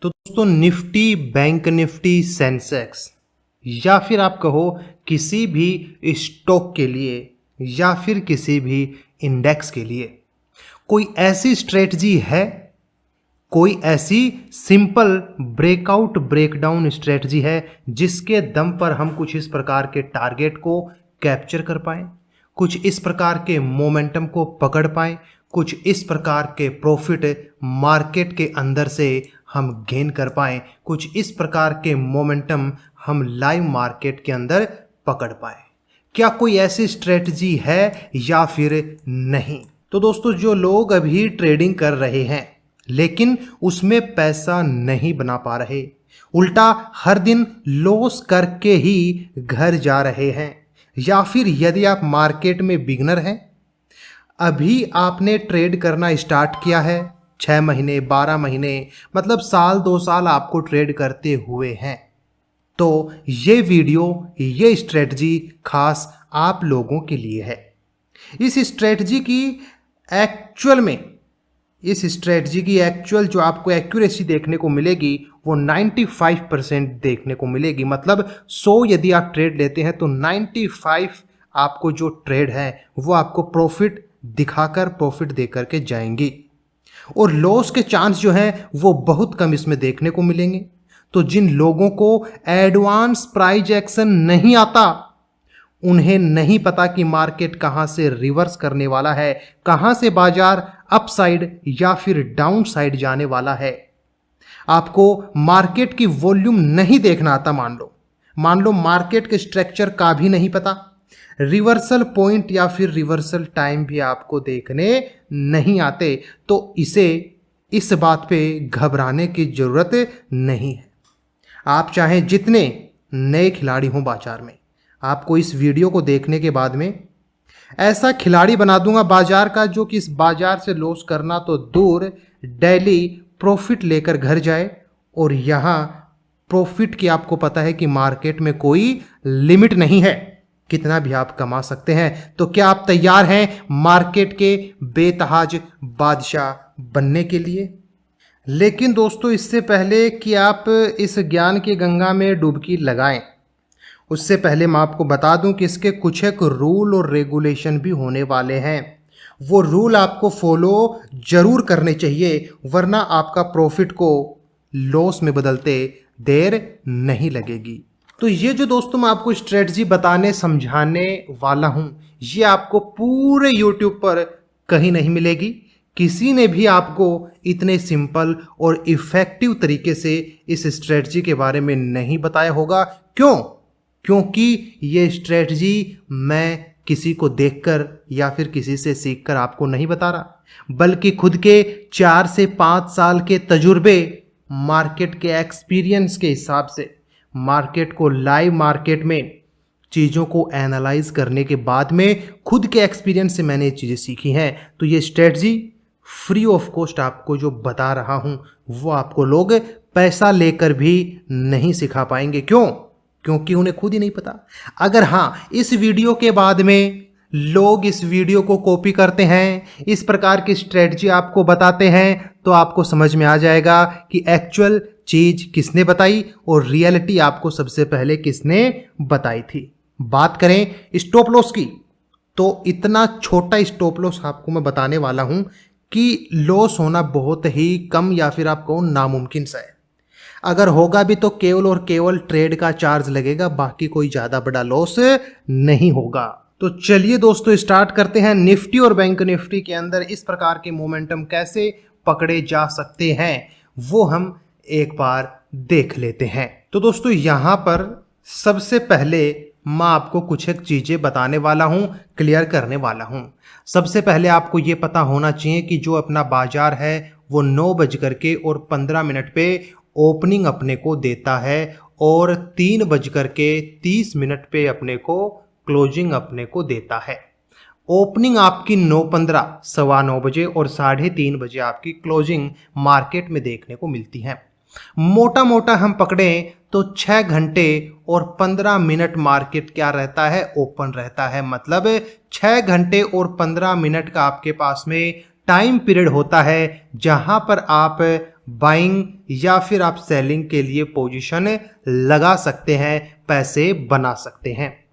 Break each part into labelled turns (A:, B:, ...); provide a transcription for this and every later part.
A: तो दोस्तों Nifty, bank Nifty, Sensex या फिर आप कहो किसी भी स्टॉक के लिए या फिर किसी भी इंडेक्स के लिए कोई ऐसी स्ट्रेटजी है, कोई ऐसी सिंपल ब्रेकआउट ब्रेकडाउन स्ट्रेटजी है जिसके दम पर हम कुछ इस प्रकार के टारगेट को कैप्चर कर पाएं, कुछ इस प्रकार के मोमेंटम को पकड़ पाएं, कुछ इस प्रकार के प्रॉफिट मार्केट के अंदर से हम गेन कर पाएं, कुछ इस प्रकार के मोमेंटम हम लाइव मार्केट के अंदर पकड़ पाएं? क्या कोई ऐसी स्ट्रेटजी है या फिर नहीं? तो दोस्तों जो लोग अभी ट्रेडिंग कर रहे हैं लेकिन उसमें पैसा नहीं बना पा रहे, उल्टा हर दिन लॉस करके ही घर जा रहे हैं, या फिर यदि आप मार्केट में बिगनर हैं, अभी आपने ट्रेड करना स्टार्ट किया है, 6 महीने 12 महीने मतलब साल 2 साल आपको ट्रेड करते हुए हैं, तो ये वीडियो ये स्ट्रेटजी खास आप लोगों के लिए है। इस स्ट्रेटजी की एक्चुअल जो आपको एक्यूरेसी देखने को मिलेगी वो 95% देखने को मिलेगी। मतलब 100 यदि आप ट्रेड लेते हैं तो 95 आपको जो ट्रेड है वो आपको प्रॉफिट दिखाकर प्रॉफिट देकर के जाएंगी, और लॉस के चांस जो हैं वो बहुत कम इसमें देखने को मिलेंगे। तो जिन लोगों को एडवांस प्राइस एक्शन नहीं आता, उन्हें नहीं पता कि मार्केट कहां से रिवर्स करने वाला है, कहां से बाजार अपसाइड या फिर डाउन साइड जाने वाला है। आपको मार्केट की वॉल्यूम नहीं देखना आता, मान लो मार्केट के स्ट्रक्चर का भी नहीं पता, रिवर्सल पॉइंट या फिर रिवर्सल टाइम भी आपको देखने नहीं आते, तो इस बात पे घबराने की जरूरत नहीं है। आप चाहे जितने नए खिलाड़ी हों बाजार में, आपको इस वीडियो को देखने के बाद में ऐसा खिलाड़ी बना दूंगा बाजार का जो कि इस बाजार से लॉस करना तो दूर, डेली प्रॉफिट लेकर घर जाए। और यहाँ प्रॉफिट की आपको पता है कि मार्केट में कोई लिमिट नहीं है, कितना भी आप कमा सकते हैं। तो क्या आप तैयार हैं मार्केट के बेतहाज बादशाह बनने के लिए? लेकिन दोस्तों इससे पहले कि आप इस ज्ञान की गंगा में डुबकी लगाएं, उससे पहले मैं आपको बता दूं कि इसके कुछ एक रूल और रेगुलेशन भी होने वाले हैं। वो रूल आपको फॉलो जरूर करने चाहिए, वरना आपका प्रॉफिट को लॉस में बदलते देर नहीं लगेगी। तो ये जो दोस्तों मैं आपको स्ट्रेटजी बताने समझाने वाला हूं, ये आपको पूरे यूट्यूब पर कहीं नहीं मिलेगी। किसी ने भी आपको इतने सिंपल और इफेक्टिव तरीके से इस स्ट्रेटजी के बारे में नहीं बताया होगा। क्यों? क्योंकि ये स्ट्रेटजी मैं किसी को देखकर या फिर किसी से सीखकर आपको नहीं बता रहा, बल्कि खुद के 4 से 5 साल के तजुर्बे, मार्केट के एक्सपीरियंस के हिसाब से, मार्केट को लाइव मार्केट में चीज़ों को एनालाइज करने के बाद में खुद के एक्सपीरियंस से मैंने ये चीज़ें सीखी हैं। तो ये स्ट्रेटजी फ्री ऑफ कॉस्ट आपको जो बता रहा हूं वो आपको लोग पैसा लेकर भी नहीं सिखा पाएंगे। क्यों? क्योंकि उन्हें खुद ही नहीं पता। अगर हाँ इस वीडियो के बाद में लोग इस वीडियो को कॉपी करते हैं, इस प्रकार की स्ट्रेटजी आपको बताते हैं, तो आपको समझ में आ जाएगा कि एक्चुअल चीज किसने बताई और रियलिटी आपको सबसे पहले किसने बताई थी। बात करें स्टॉप लॉस की, तो इतना छोटा स्टॉप लॉस आपको मैं बताने वाला हूं कि लॉस होना बहुत ही कम या फिर आप कहो नामुमकिन सा है। अगर होगा भी तो केवल और केवल ट्रेड का चार्ज लगेगा, बाकी कोई ज़्यादा बड़ा लॉस नहीं होगा। तो चलिए दोस्तों स्टार्ट करते हैं। निफ्टी और बैंक निफ्टी के अंदर इस प्रकार के मोमेंटम कैसे पकड़े जा सकते हैं वो हम एक बार देख लेते हैं। तो दोस्तों यहाँ पर सबसे पहले मैं आपको कुछ एक चीज़ें बताने वाला हूँ, क्लियर करने वाला हूँ। सबसे पहले आपको ये पता होना चाहिए कि जो अपना बाजार है वो 9:15 पे ओपनिंग अपने को देता है और 3:30 पे अपने को क्लोजिंग अपने को देता है। ओपनिंग आपकी 9:15 सवा 9 बजे और 3:30 बजे आपकी क्लोजिंग मार्केट में देखने को मिलती है। मोटा मोटा हम पकड़ें तो 6 घंटे और 15 मिनट मार्केट क्या रहता है, ओपन रहता है। मतलब 6 घंटे और 15 मिनट का आपके पास में टाइम पीरियड होता है जहां पर आप बाइंग या फिर आप सेलिंग के लिए पोजीशन लगा सकते हैं, पैसे बना सकते हैं।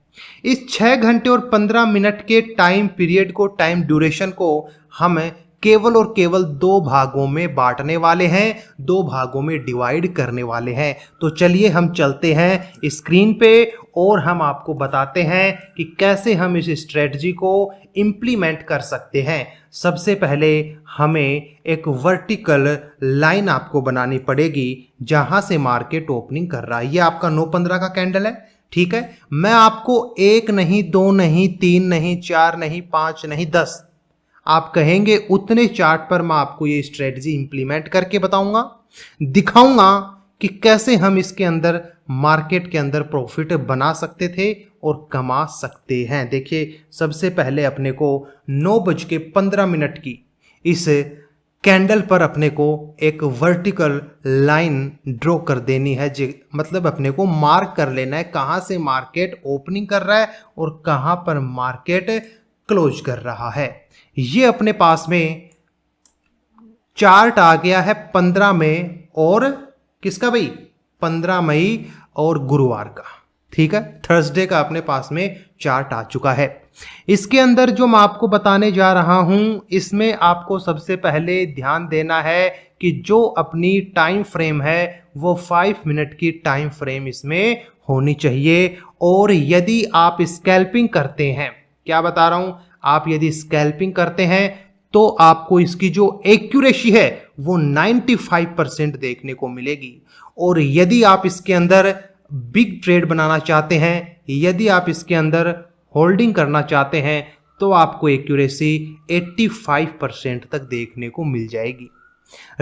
A: इस 6 घंटे और 15 मिनट के टाइम पीरियड को, टाइम ड्यूरेशन को हम केवल और केवल 2 भागों में बांटने वाले हैं, 2 भागों में डिवाइड करने वाले हैं। तो चलिए हम चलते हैं स्क्रीन पे और हम आपको बताते हैं कि कैसे हम इस स्ट्रेटजी को इम्प्लीमेंट कर सकते हैं। सबसे पहले हमें एक वर्टिकल लाइन आपको बनानी पड़ेगी जहां से मार्केट ओपनिंग कर रहा है। ये आपका 9-15 का कैंडल है, ठीक है। मैं आपको 1 नहीं, 2 नहीं, 3 नहीं, 4 नहीं, 5 नहीं, 10 आप कहेंगे उतने चार्ट पर मैं आपको ये स्ट्रेटजी इंप्लीमेंट करके बताऊंगा, दिखाऊंगा कि कैसे हम इसके अंदर मार्केट के अंदर प्रॉफिट बना सकते थे और कमा सकते हैं। देखिए, सबसे पहले अपने को 9:15 की इस कैंडल पर अपने को एक वर्टिकल लाइन ड्रॉ कर देनी है, मतलब अपने को मार्क कर लेना है कहां से मार्केट ओपनिंग कर रहा है और कहां पर मार्केट क्लोज कर रहा है। ये अपने पास में चार्ट आ गया है 15 में और किसका भाई, 15 मई और गुरुवार का, ठीक है, थर्सडे का अपने पास में चार्ट आ चुका है। इसके अंदर जो मैं आपको बताने जा रहा हूं, इसमें आपको सबसे पहले ध्यान देना है कि जो अपनी टाइम फ्रेम है वो 5 मिनट की टाइम फ्रेम इसमें होनी चाहिए। और यदि आप स्कैल्पिंग करते हैं, क्या बता रहा हूं, आप यदि स्कैल्पिंग करते हैं तो आपको इसकी जो एक्यूरेसी है वो 95% देखने को मिलेगी। और यदि आप इसके अंदर बिग ट्रेड बनाना चाहते हैं, यदि आप इसके अंदर होल्डिंग करना चाहते हैं, तो आपको एक्यूरेसी 85% तक देखने को मिल जाएगी।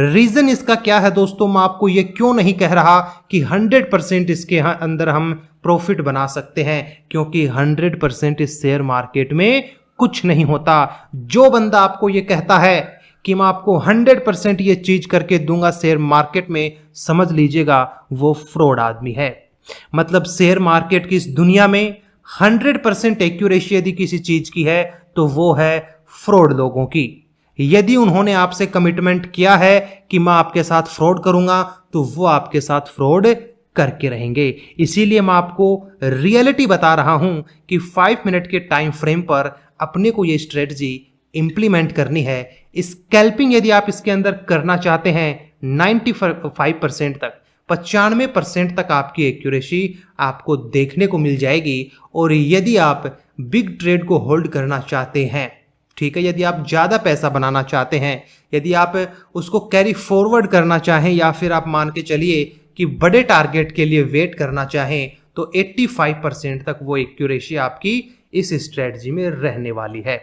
A: रीजन इसका क्या है दोस्तों, मैं आपको ये क्यों नहीं कह रहा कि 100% इसके अंदर हम प्रॉफिट बना सकते हैं, क्योंकि 100% इस शेयर मार्केट में कुछ नहीं होता। जो बंदा आपको ये कहता है कि मैं आपको 100% ये चीज करके दूंगा शेयर मार्केट में, समझ लीजिएगा वो फ्रॉड आदमी है। मतलब शेयर मार्केट की इस दुनिया में 100% एक्यूरेसी यदि किसी चीज की है तो वो है फ्रॉड लोगों की। यदि उन्होंने आपसे कमिटमेंट किया है कि मैं आपके साथ फ्रॉड करूंगा, तो वो आपके साथ फ्रॉड करके रहेंगे। इसीलिए मैं आपको रियलिटी बता रहा हूं कि 5 मिनट के टाइम फ्रेम पर अपने को ये स्ट्रेटजी इंप्लीमेंट करनी है। स्कैल्पिंग यदि आप इसके अंदर करना चाहते हैं 95% तक, 95% तक आपकी एक्यूरेसी आपको देखने को मिल जाएगी। और यदि आप बिग ट्रेड को होल्ड करना चाहते हैं, ठीक है, यदि आप ज़्यादा पैसा बनाना चाहते हैं, यदि आप उसको कैरी फॉरवर्ड करना चाहें, या फिर आप मान के चलिए कि बड़े टारगेट के लिए वेट करना चाहें, तो 85% तक वो एक्यूरेसी आपकी इस स्ट्रेटजी में रहने वाली है।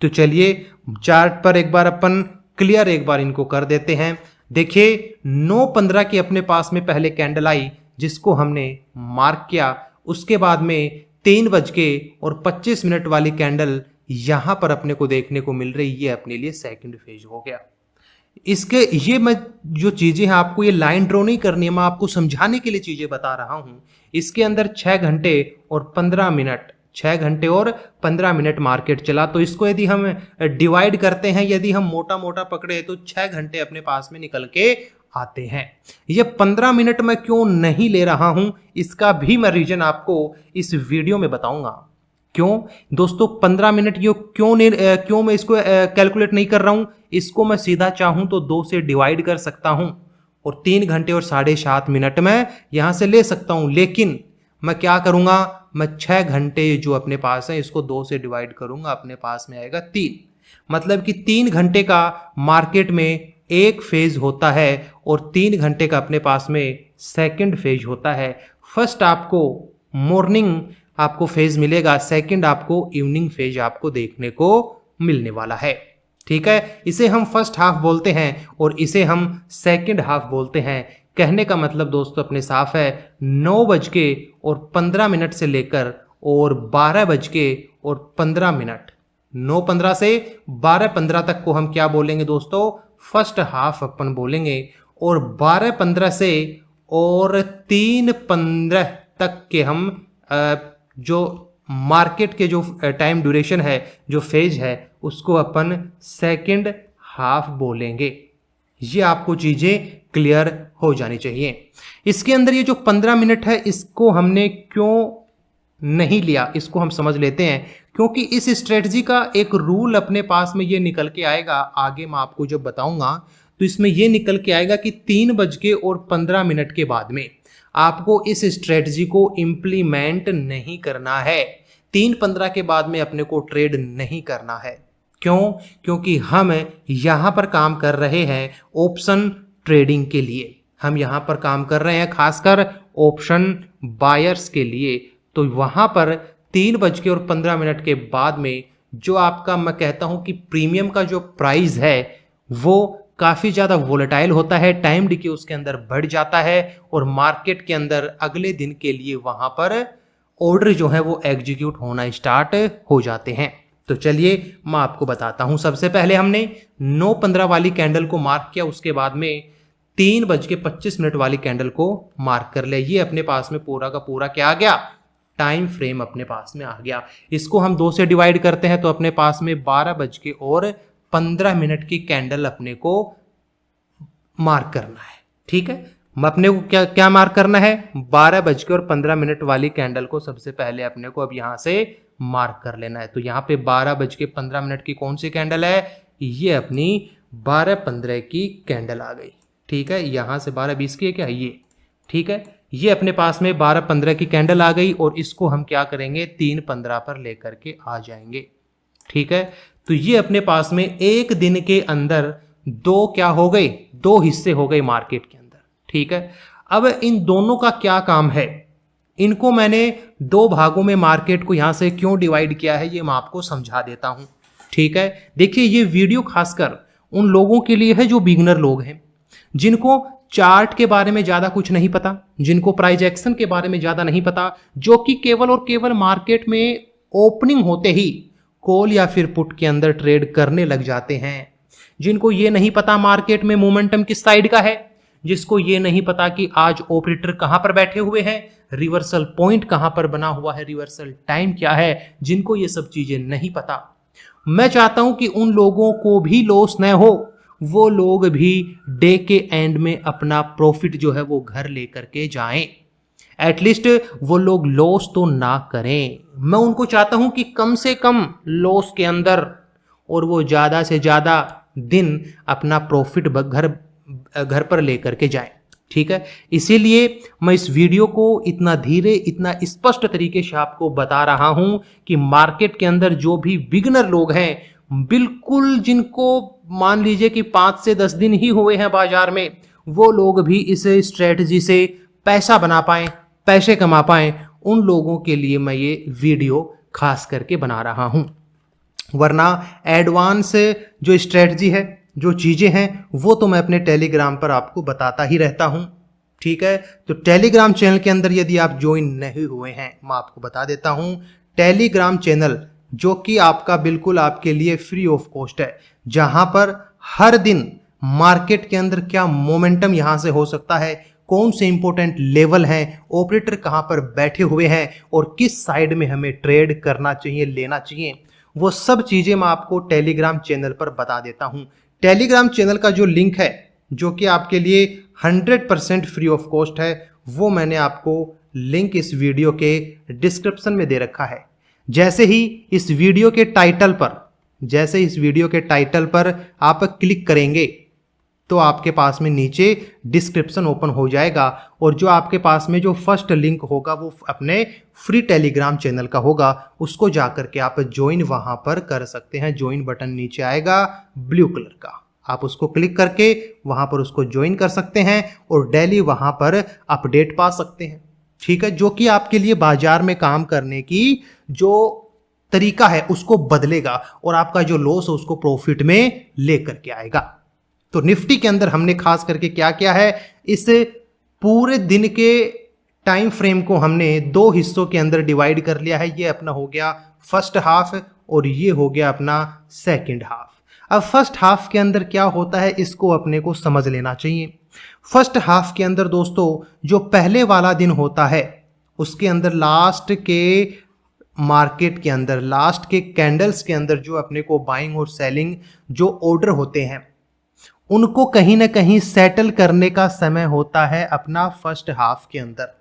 A: तो चलिए चार्ट पर एक बार अपन क्लियर एक बार इनको कर देते हैं। देखिए 9:15 की अपने पास में पहले कैंडल आई जिसको हमने मार्क किया, उसके बाद में 3:25 वाली कैंडल यहां पर अपने को देखने को मिल रही है, अपने लिए सेकंड फेज हो गया। इसके ये मैं जो चीजें हैं आपको ये लाइन ड्रॉ नहीं करनी है, मैं आपको समझाने के लिए चीजें बता रहा हूं। इसके अंदर 6 घंटे और 15 मिनट 6 घंटे और 15 मिनट मार्केट चला, तो इसको यदि हम डिवाइड करते हैं, यदि हम मोटा मोटा पकड़े तो 6 घंटे अपने पास में निकल के आते हैं। ये 15 मिनट मैं क्यों नहीं ले रहा हूं, इसका भी मैं रीजन आपको इस वीडियो में बताऊंगा। क्यों दोस्तों 15 मिनट ये क्यों मैं इसको कैलकुलेट नहीं कर रहा हूं, इसको मैं सीधा चाहूं तो 2 से डिवाइड कर सकता हूं और 3 घंटे और 7.5 मिनट में यहां से ले सकता हूं। लेकिन मैं क्या करूंगा, मैं 6 घंटे जो अपने पास है इसको 2 से डिवाइड करूंगा, अपने पास में आएगा 3। मतलब कि 3 घंटे का मार्केट में एक फेज होता है और 3 घंटे का अपने पास में सेकंड फेज होता है। फर्स्ट आपको मॉर्निंग आपको फेज मिलेगा, सेकंड आपको इवनिंग फेज आपको देखने को मिलने वाला है। ठीक है, इसे हम फर्स्ट हाफ बोलते हैं और इसे हम सेकंड हाफ बोलते हैं। कहने का मतलब दोस्तों अपने साफ है, 9:15 से लेकर और 12:15, 9:15 से 12:15 तक को हम क्या बोलेंगे दोस्तों, फर्स्ट हाफ अपन बोलेंगे। और 12:15 से और 3:15 तक के हम जो मार्केट के जो टाइम ड्यूरेशन है, जो फेज है, उसको अपन सेकंड हाफ बोलेंगे। ये आपको चीजें क्लियर हो जानी चाहिए। इसके अंदर ये जो 15 मिनट है इसको हमने क्यों नहीं लिया, इसको हम समझ लेते हैं। क्योंकि इस स्ट्रेटजी का एक रूल अपने पास में ये निकल के आएगा, आगे मैं आपको जब बताऊंगा तो इसमें ये निकल के आएगा कि 3:15 के बाद में आपको इस स्ट्रेटजी को इम्प्लीमेंट नहीं करना है। 3:15 के बाद में अपने को ट्रेड नहीं करना है। क्यों? क्योंकि हम यहां पर काम कर रहे हैं ऑप्शन ट्रेडिंग के लिए, हम यहां पर काम कर रहे हैं खासकर ऑप्शन बायर्स के लिए। तो वहां पर 3:15 के बाद में जो आपका मैं कहता हूं कि प्रीमियम का जो प्राइस है वो काफ़ी ज़्यादा वोलेटाइल होता है, टाइम डिके उसके अंदर बढ़ जाता है और मार्केट के अंदर अगले दिन के लिए वहां पर ऑर्डर जो है वो एग्जीक्यूट होना स्टार्ट हो जाते हैं। तो चलिए मैं आपको बताता हूं। सबसे पहले हमने 9:15 वाली कैंडल को मार्क किया, उसके बाद में 3:25 वाली कैंडल को मार्क कर लिया। ये अपने पास में पूरा का पूरा क्या आ गया, टाइम फ्रेम अपने पास में आ गया। इसको हम 2 से डिवाइड करते हैं तो अपने पास में 12:15 की कैंडल अपने को मार्क करना है। ठीक है, अपने को क्या क्या मार्क करना है, 12:15 वाली कैंडल को सबसे पहले अपने को अब यहां से मार्क कर लेना है। तो यहां पे 12:15 की कौन सी कैंडल है, ये अपनी 12:15 की कैंडल आ गई। ठीक है, यहां से 12:20 की है क्या, ये ठीक है, ये अपने पास में 12:15 की कैंडल आ गई और इसको हम क्या करेंगे 3:15 पर लेकर के आ जाएंगे। ठीक है, तो ये अपने पास में एक दिन के अंदर दो क्या हो गए, 2 हिस्से हो गए मार्केट के अंदर। ठीक है, अब इन दोनों का क्या काम है, इनको मैंने 2 भागों में मार्केट को यहां से क्यों डिवाइड किया है ये मैं आपको समझा देता हूं। ठीक है, देखिए ये वीडियो खासकर उन लोगों के लिए है जो बिगनर लोग हैं, जिनको चार्ट के बारे में ज्यादा कुछ नहीं पता, जिनको प्राइस एक्शन के बारे में ज्यादा नहीं पता, जो कि केवल और केवल मार्केट में ओपनिंग होते ही कॉल या फिर पुट के अंदर ट्रेड करने लग जाते हैं, जिनको ये नहीं पता मार्केट में मोमेंटम किस साइड का है, जिसको ये नहीं पता कि आज ऑपरेटर कहां पर बैठे हुए हैं, रिवर्सल पॉइंट कहां पर बना हुआ है, रिवर्सल टाइम क्या है, जिनको ये सब चीजें नहीं पता। मैं चाहता हूं कि उन लोगों को भी लॉस न हो, वो लोग भी डे के एंड में अपना प्रॉफिट जो है वो घर लेकर के जाएं, एटलीस्ट वो लोग लॉस तो ना करें। मैं उनको चाहता हूं कि कम से कम लॉस के अंदर और वो ज्यादा से ज्यादा दिन अपना प्रॉफिट घर पर लेकर के जाएं। ठीक है, इसीलिए मैं इस वीडियो को इतना धीरे इतना स्पष्ट तरीके से आपको बता रहा हूं कि मार्केट के अंदर जो भी बिगनर लोग हैं, बिल्कुल जिनको मान लीजिए कि 5 से 10 दिन ही हुए हैं बाजार में, वो लोग भी इस स्ट्रेटजी से पैसा बना पाएं, पैसे कमा पाएं, उन लोगों के लिए मैं ये वीडियो खास करके बना रहा हूं। वरना एडवांस जो स्ट्रेटजी है, जो चीज़ें हैं, वो तो मैं अपने टेलीग्राम पर आपको बताता ही रहता हूं। ठीक है, तो टेलीग्राम चैनल के अंदर यदि आप ज्वाइन नहीं हुए हैं, मैं आपको बता देता हूं, टेलीग्राम चैनल जो कि आपका बिल्कुल आपके लिए फ्री ऑफ कॉस्ट है, जहां पर हर दिन मार्केट के अंदर क्या मोमेंटम यहां से हो सकता है, कौन से इंपॉर्टेंट लेवल हैं, ऑपरेटर कहां पर बैठे हुए हैं और किस साइड में हमें ट्रेड करना चाहिए, लेना चाहिए, वो सब चीजें मैं आपको टेलीग्राम चैनल पर बता देता हूं। टेलीग्राम चैनल का जो लिंक है, जो कि आपके लिए 100% फ्री ऑफ कॉस्ट है, वो मैंने आपको लिंक इस वीडियो के डिस्क्रिप्शन में दे रखा है। जैसे ही इस वीडियो के टाइटल पर आप क्लिक करेंगे तो आपके पास में नीचे डिस्क्रिप्शन ओपन हो जाएगा और जो आपके पास में जो फर्स्ट लिंक होगा वो अपने फ्री टेलीग्राम चैनल का होगा, उसको जाकर के आप ज्वाइन वहां पर कर सकते हैं। ज्वाइन बटन नीचे आएगा ब्लू कलर का, आप उसको क्लिक करके वहां पर उसको ज्वाइन कर सकते हैं और डेली वहां पर अपडेट पा सकते हैं। ठीक है, जो कि आपके लिए बाजार में काम करने की जो तरीका है उसको बदलेगा और आपका जो लॉस है उसको प्रॉफिट में लेकर के आएगा। तो निफ्टी के अंदर हमने खास करके क्या किया है, इस पूरे दिन के टाइम फ्रेम को हमने 2 हिस्सों के अंदर डिवाइड कर लिया है। ये अपना हो गया फर्स्ट हाफ और ये हो गया अपना सेकंड हाफ। अब फर्स्ट हाफ के अंदर क्या होता है इसको अपने को समझ लेना चाहिए। फर्स्ट हाफ के अंदर दोस्तों जो पहले वाला दिन होता है उसके अंदर लास्ट के मार्केट के अंदर, लास्ट के कैंडल्स के अंदर जो अपने को बाइंग और सेलिंग जो ऑर्डर होते हैं उनको कहीं ना कहीं सेटल करने का समय होता है अपना फर्स्ट हाफ के अंदर।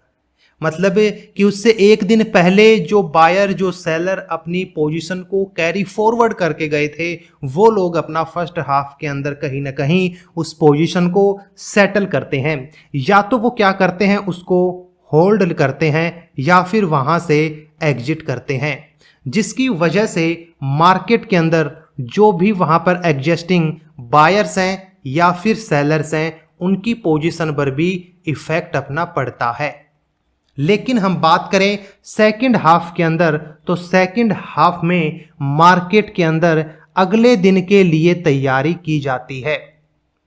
A: मतलब कि उससे एक दिन पहले जो बायर जो सेलर अपनी पोजीशन को कैरी फॉरवर्ड करके गए थे, वो लोग अपना फर्स्ट हाफ के अंदर कहीं ना कहीं उस पोजीशन को सेटल करते हैं। या तो वो क्या करते हैं, उसको होल्ड करते हैं या फिर वहां से एग्जिट करते हैं, जिसकी वजह से मार्केट के अंदर जो भी वहां पर एग्जिस्टिंग बायर्स हैं या फिर सेलर्स हैं, उनकी पोजीशन पर भी इफेक्ट अपना पड़ता है। लेकिन हम बात करें सेकंड हाफ के अंदर, तो सेकंड हाफ में मार्केट के अंदर अगले दिन के लिए तैयारी की जाती है।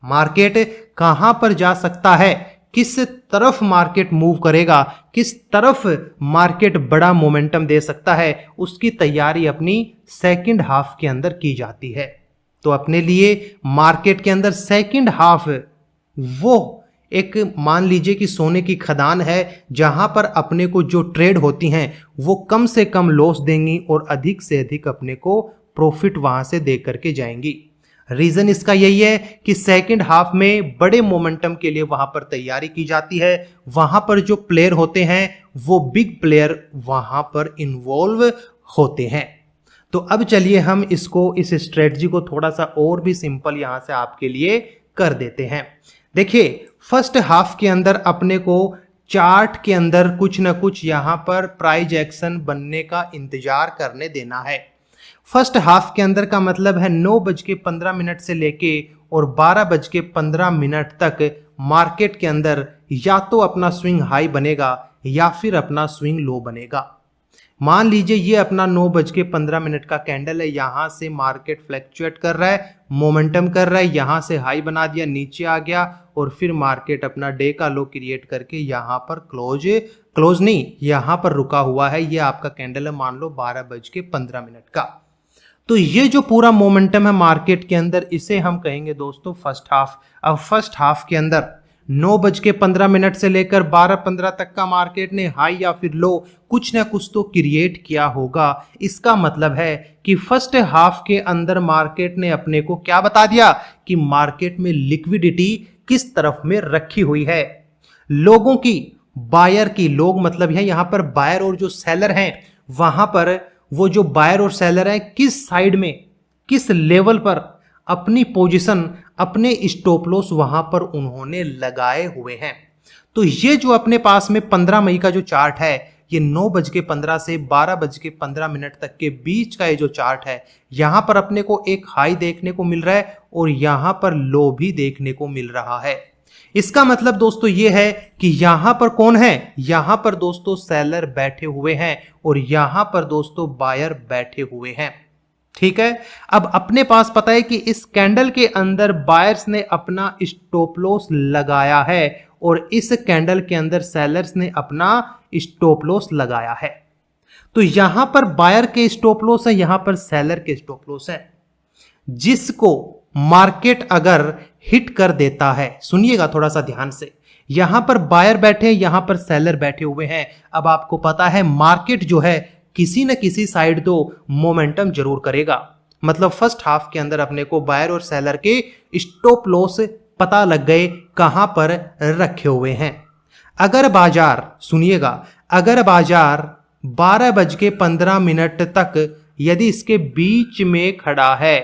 A: मार्केट कहां पर जा सकता है, किस तरफ मार्केट मूव करेगा, किस तरफ मार्केट बड़ा मोमेंटम दे सकता है, उसकी तैयारी अपनी सेकंड हाफ के अंदर की जाती है। तो अपने लिए मार्केट के अंदर सेकंड हाफ वो एक मान लीजिए कि सोने की खदान है, जहां पर अपने को जो ट्रेड होती हैं वो कम से कम लॉस देंगी और अधिक से अधिक अपने को प्रॉफिट वहां से दे करके जाएंगी। रीजन इसका यही है कि सेकंड हाफ में बड़े मोमेंटम के लिए वहां पर तैयारी की जाती है। वहां पर जो प्लेयर होते हैं वो बिग प्लेयर वहां पर इन्वॉल्व होते हैं। तो अब चलिए हम इसको, इस स्ट्रेटजी को थोड़ा सा और भी सिंपल यहां से आपके लिए कर देते हैं। देखिए फर्स्ट हाफ के अंदर अपने को चार्ट के अंदर कुछ ना कुछ यहां पर प्राइस एक्शन बनने का इंतजार करने देना है। फर्स्ट हाफ के अंदर का मतलब है 9:15 से लेके और 12:15 तक मार्केट के अंदर या तो अपना स्विंग हाई बनेगा या फिर अपना स्विंग लो बनेगा। मान लीजिए ये अपना 9:15 का कैंडल है, यहां से मार्केट फ्लैक्चुएट कर रहा है, मोमेंटम कर रहा है, यहां से हाई बना दिया, नीचे आ गया और फिर मार्केट अपना डे का लो क्रिएट करके यहां पर क्लोज नहीं, यहां पर रुका हुआ है। ये आपका कैंडल है मान लो 12:15 का। तो ये जो पूरा मोमेंटम है मार्केट के अंदर, इसे हम कहेंगे दोस्तों फर्स्ट हाफ। अब फर्स्ट हाफ के अंदर 9:15 से लेकर 12:15 तक का मार्केट ने हाई या फिर लो कुछ ना कुछ तो क्रिएट किया होगा। इसका मतलब है कि फर्स्ट हाफ के अंदर मार्केट ने अपने को क्या बता दिया कि मार्केट में लिक्विडिटी किस तरफ में रखी हुई है, लोगों की, बायर की। लोग मतलब है यहां पर बायर और जो सेलर हैं, वहां पर वो जो बायर और सेलर हैं किस साइड में, किस लेवल पर अपनी पोजीशन, अपने स्टॉप लॉस वहां पर उन्होंने लगाए हुए हैं। तो ये जो अपने पास में 15 मई का जो चार्ट है, ये 9:15 से 12:15 तक के बीच का ये जो चार्ट है, यहां पर अपने को एक हाई देखने को मिल रहा है और यहां पर लो भी देखने को मिल रहा है। इसका मतलब दोस्तों ये है कि यहां पर कौन है, यहां पर दोस्तों सेलर बैठे हुए हैं और यहां पर दोस्तों बायर बैठे हुए हैं। ठीक है, अब अपने पास पता है कि इस कैंडल के अंदर बायर्स ने अपना स्टॉप लॉस लगाया है और इस कैंडल के अंदर सेलर्स ने अपना स्टॉप लॉस लगाया है। तो यहां पर बायर के स्टॉप लॉस है, यहां पर सेलर के स्टॉप लॉस है, जिसको मार्केट अगर हिट कर देता है, सुनिएगा थोड़ा सा ध्यान से, यहां पर बायर बैठे, यहां पर सेलर बैठे हुए हैं। अब आपको पता है मार्केट जो है किसी न किसी साइड तो मोमेंटम जरूर करेगा। मतलब फर्स्ट हाफ के अंदर अपने को बायर और सेलर के स्टॉप लॉस पता लग गए कहां पर रखे हुए हैं। अगर बाजार, सुनिएगा, अगर बाजार 12:15 तक यदि इसके बीच में खड़ा है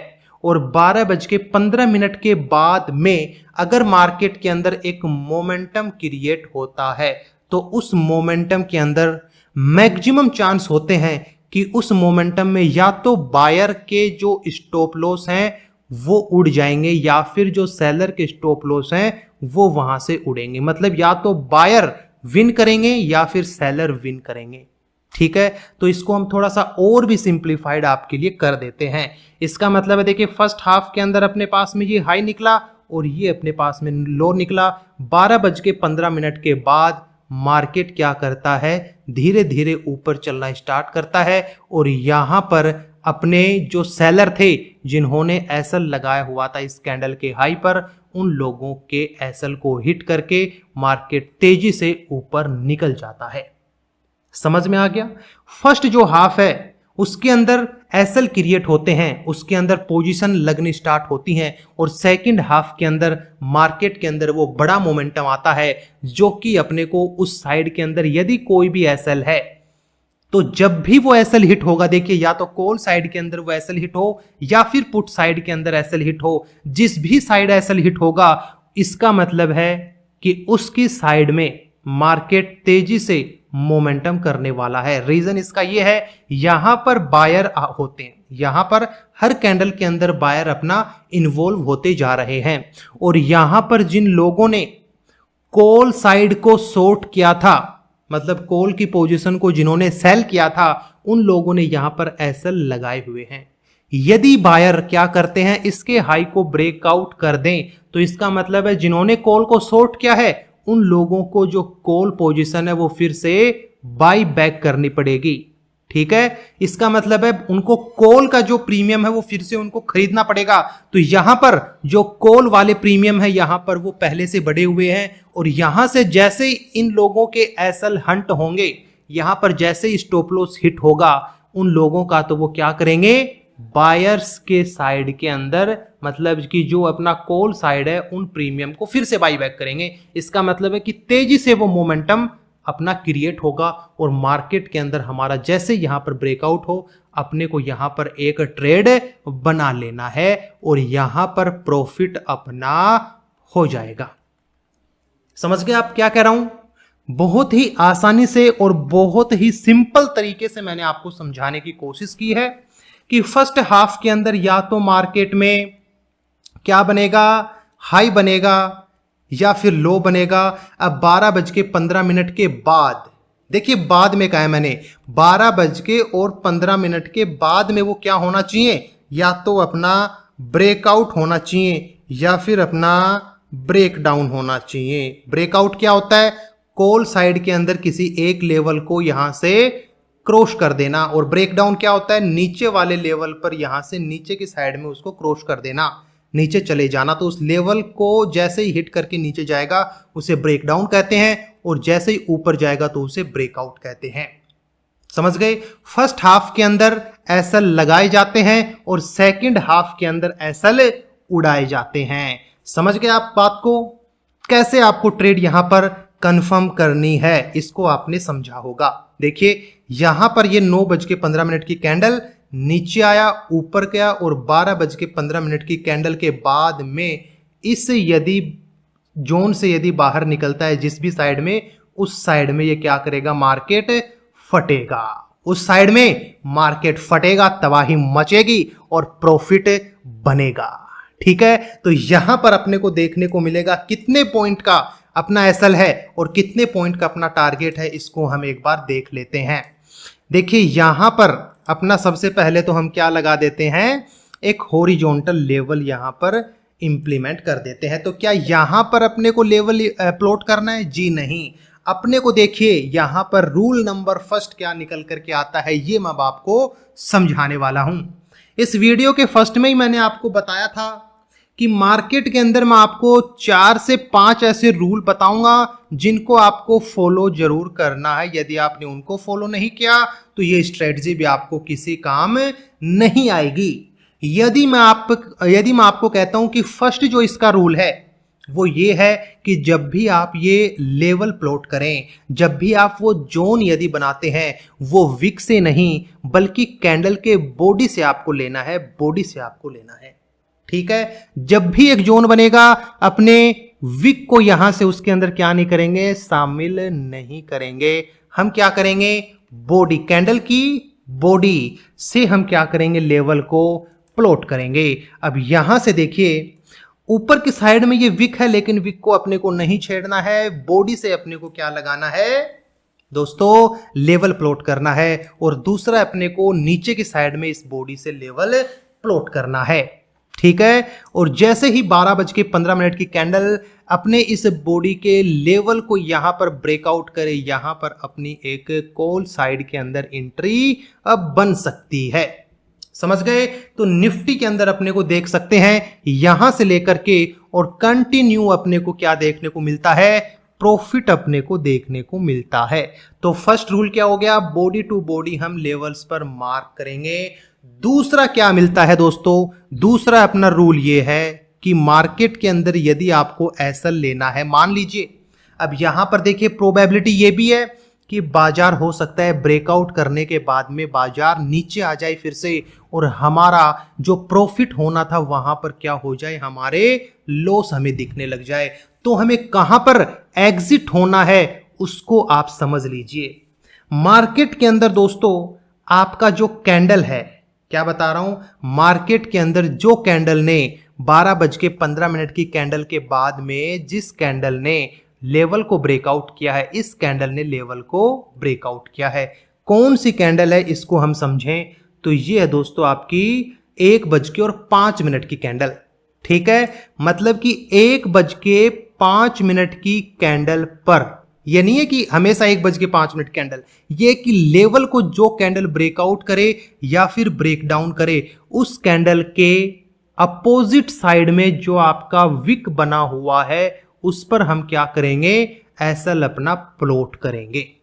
A: और 12:15 के बाद में अगर मार्केट के अंदर एक मोमेंटम क्रिएट होता है, तो उस मोमेंटम के अंदर मैक्सिमम चांस होते हैं कि उस मोमेंटम में या तो बायर के जो स्टॉप लॉस हैं वो उड़ जाएंगे या फिर जो सेलर के स्टॉप लॉस हैं वो वहां से उड़ेंगे। मतलब या तो बायर विन करेंगे या फिर सेलर विन करेंगे। ठीक है, तो इसको हम थोड़ा सा और भी सिंप्लीफाइड आपके लिए कर देते हैं। इसका मतलब है देखिए फर्स्ट हाफ के अंदर अपने पास में ये हाई निकला और ये अपने पास में लो निकला। 12:15 के बाद मार्केट क्या करता है, धीरे धीरे ऊपर चलना स्टार्ट करता है और यहां पर अपने जो सेलर थे जिन्होंने एसएल लगाया हुआ था इस कैंडल के हाई पर, उन लोगों के एसएल को हिट करके मार्केट तेजी से ऊपर निकल जाता है। समझ में आ गया? फर्स्ट जो हाफ है उसके अंदर एसएल क्रिएट होते हैं, उसके अंदर पोजीशन लगनी स्टार्ट होती हैं और सेकंड हाफ के अंदर मार्केट के अंदर वो बड़ा मोमेंटम आता है जो कि अपने को उस साइड के अंदर यदि कोई भी एसएल है तो जब भी वो एसएल हिट होगा, देखिए या तो कॉल साइड के अंदर वो एसएल हिट हो या फिर पुट साइड के अंदर एसएल हिट हो, जिस भी साइड एसएल हिट होगा इसका मतलब है कि उसकी साइड में मार्केट तेजी से मोमेंटम करने वाला है। रीजन इसका ये है, यहां पर बायर होते हैं, यहां पर हर कैंडल के अंदर बायर अपना इन्वॉल्व होते जा रहे हैं और यहां पर जिन लोगों ने कॉल साइड को शॉर्ट किया था, मतलब कॉल की पोजीशन को जिन्होंने सेल किया था, उन लोगों ने यहां पर एसएल लगाए हुए हैं। यदि बायर क्या करते हैं, इसके हाई को ब्रेकआउट कर दें तो इसका मतलब है जिन्होंने कॉल को शॉर्ट किया है उन लोगों को जो कॉल पोजीशन है वो फिर से बाई बैक करनी पड़ेगी। ठीक है, इसका मतलब है उनको कॉल का जो प्रीमियम है वो फिर से उनको खरीदना पड़ेगा। तो यहां पर जो कॉल वाले प्रीमियम है यहां पर वो पहले से बढ़े हुए हैं और यहां से जैसे ही इन लोगों के एसएल हंट होंगे, यहां पर जैसे ही स्टॉप लॉस हिट होगा उन लोगों का, तो वो क्या करेंगे, बायर्स के साइड के अंदर, मतलब कि जो अपना कॉल साइड है उन प्रीमियम को फिर से बाई बैक करेंगे। इसका मतलब है कि तेजी से वो मोमेंटम अपना क्रिएट होगा और मार्केट के अंदर हमारा जैसे यहां पर ब्रेकआउट हो, अपने को यहां पर एक ट्रेड बना लेना है और यहां पर प्रॉफिट अपना हो जाएगा। समझ गए आप क्या कह रहा हूं? बहुत ही आसानी से और बहुत ही सिंपल तरीके से मैंने आपको समझाने की कोशिश की है कि फर्स्ट हाफ के अंदर या तो मार्केट में क्या बनेगा, हाई बनेगा या फिर लो बनेगा। अब 12:15 के बाद, देखिए बाद में कहा है मैंने, 12:15 के बाद में वो क्या होना चाहिए, या तो अपना ब्रेकआउट होना चाहिए या फिर अपना ब्रेकडाउन होना चाहिए। ब्रेकआउट क्या होता है, कॉल साइड के अंदर किसी एक लेवल को यहां से क्रॉस कर देना, और ब्रेकडाउन क्या होता है, नीचे वाले लेवल पर यहां से नीचे की साइड में उसको क्रॉस कर देना, नीचे चले जाना। तो उस लेवल को जैसे ही हिट करके नीचे जाएगा उसे ब्रेकडाउन कहते हैं और जैसे ही ऊपर जाएगा तो उसे ब्रेकआउट कहते हैं। समझ गए? फर्स्ट हाफ के अंदर एसएल लगाए जाते हैं और सेकंड हाफ के अंदर एसएल उड़ाए जाते हैं। समझ गए आप बात को? कैसे आपको ट्रेड यहां पर कंफर्म करनी है इसको आपने समझा होगा। देखिए यहां पर ये 9:15 की कैंडल नीचे आया, ऊपर गया और 12:15 की कैंडल के बाद में इस यदि जोन से यदि बाहर निकलता है जिस भी साइड में, उस साइड में ये क्या करेगा, मार्केट फटेगा। उस साइड में मार्केट फटेगा, तबाही मचेगी और प्रॉफिट बनेगा। ठीक है, तो यहां पर अपने को देखने को मिलेगा कितने पॉइंट का अपना एसएल है और कितने पॉइंट का अपना टारगेट है, इसको हम एक बार देख लेते हैं। देखिए यहां पर अपना सबसे पहले तो हम क्या लगा देते हैं, एक हॉरिजॉन्टल लेवल यहां पर इंप्लीमेंट कर देते हैं। तो क्या यहां पर अपने को लेवल प्लॉट करना है? जी नहीं, अपने को देखिए यहां पर रूल नंबर फर्स्ट क्या निकल करके आता है ये मैं आपको समझाने वाला हूं। इस वीडियो के फर्स्ट में ही मैंने आपको बताया था कि मार्केट के अंदर मैं आपको 4 से 5 ऐसे रूल बताऊंगा जिनको आपको फॉलो जरूर करना है। यदि आपने उनको फॉलो नहीं किया तो ये स्ट्रेटजी भी आपको किसी काम नहीं आएगी। यदि मैं आपको कहता हूं कि फर्स्ट जो इसका रूल है वो ये है कि जब भी आप ये लेवल प्लॉट करें, जब भी आप वो जोन यदि बनाते हैं, वो विक से नहीं बल्कि कैंडल के बॉडी से आपको लेना है, बॉडी से आपको लेना है। ठीक है, जब भी एक जोन बनेगा अपने विक को यहां से उसके अंदर क्या नहीं करेंगे, शामिल नहीं करेंगे। हम क्या करेंगे, बॉडी, कैंडल की बॉडी से हम क्या करेंगे, लेवल को प्लॉट करेंगे। अब यहां से देखिए ऊपर की साइड में ये विक है लेकिन विक को अपने को नहीं छेड़ना है, बॉडी से अपने को क्या लगाना है दोस्तों, लेवल प्लॉट करना है। और दूसरा अपने को नीचे की साइड में इस बॉडी से लेवल प्लॉट करना है। ठीक है, और जैसे ही 12:15 की कैंडल अपने इस बॉडी के लेवल को यहां पर ब्रेकआउट करे, यहां पर अपनी एक कॉल साइड के अंदर एंट्री अब बन सकती है। समझ गए? तो निफ्टी के अंदर अपने को देख सकते हैं यहां से लेकर के और कंटिन्यू अपने को क्या देखने को मिलता है, प्रॉफिट अपने को देखने को मिलता है। तो फर्स्ट रूल क्या हो गया, बॉडी टू बॉडी हम लेवल्स पर मार्क करेंगे। दूसरा क्या मिलता है दोस्तों, दूसरा अपना रूल ये है कि मार्केट के अंदर यदि आपको एसएल लेना है, मान लीजिए अब यहां पर देखिए प्रोबेबिलिटी ये भी है कि बाजार हो सकता है ब्रेकआउट करने के बाद में बाजार नीचे आ जाए फिर से, और हमारा जो प्रॉफिट होना था वहां पर क्या हो जाए, हमारे लॉस हमें दिखने लग जाए। तो हमें कहां पर एग्जिट होना है उसको आप समझ लीजिए। मार्केट के अंदर दोस्तों आपका जो कैंडल है, क्या बता रहा हूं, मार्केट के अंदर जो कैंडल ने 12:15 की कैंडल के बाद में जिस कैंडल ने लेवल को ब्रेकआउट किया है, इस कैंडल ने लेवल को ब्रेकआउट किया है। कौन सी कैंडल है इसको हम समझें तो ये है दोस्तों आपकी 1:05 की कैंडल। ठीक है, मतलब कि 1:05 की कैंडल पर, यह नहीं है कि हमेशा 1:05 कैंडल, ये कि लेवल को जो कैंडल ब्रेकआउट करे या फिर ब्रेक डाउन करे, उस कैंडल के अपोजिट साइड में जो आपका विक बना हुआ है उस पर हम क्या करेंगे, एसएल अपना प्लॉट करेंगे।